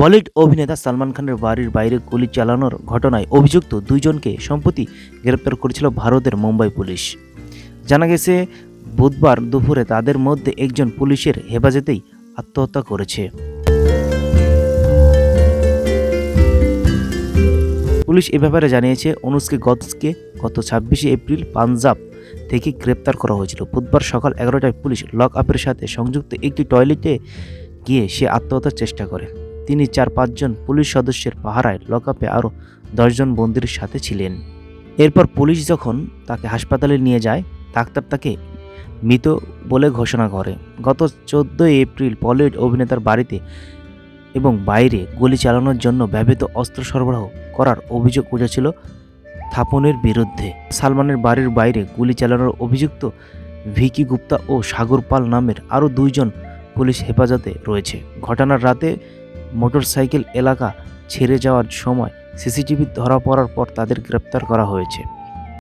বলিউড অভিনেতা সালমান খানের বাড়ির বাইরে গুলি চালানোর ঘটনায় অভিযুক্ত দুইজনকে সম্প্রতি গ্রেপ্তার করেছিল ভারতের মুম্বাই পুলিশ। জানা গেছে, বুধবার দুপুরে তাদের মধ্যে একজন পুলিশের হেফাজতেই আত্মহত্যা করেছে। পুলিশ এ ব্যাপারে জানিয়েছে, অনুজকে গত 26শে এপ্রিল পাঞ্জাব থেকে গ্রেপ্তার করা হয়েছিল। বুধবার সকাল 11টায় পুলিশ লক আপের সাথে সংযুক্ত একটি টয়লেটে গিয়ে সে আত্মহত্যার চেষ্টা করে। তিনি 4-5 জন পুলিশ সদস্যের পাহারায় লকআপে আরও 10 জন বন্দীর সাথে ছিলেন। এরপর পুলিশ যখন তাকে হাসপাতালে নিয়ে যায়, ডাক্তার তাকে মৃত বলে ঘোষণা করে। গত 14 এপ্রিল বলিউড অভিনেতার বাড়িতে এবং বাইরে গুলি চালানোর জন্য ব্যবহৃত অস্ত্র সরবরাহ করার অভিযোগ উঠেছিল থাপনের বিরুদ্ধে। সালমানের বাড়ির বাইরে গুলি চালানোর অভিযুক্ত ভিকি গুপ্তা ও সাগর পাল নামের আরও 2 জন পুলিশ হেফাজতে রয়েছে। ঘটনার রাতে মোটরসাইকেল এলাকা ছেড়ে যাওয়ার সময় সিসিটিভি ধরা পড়ার পর তাদের গ্রেপ্তার করা হয়েছে।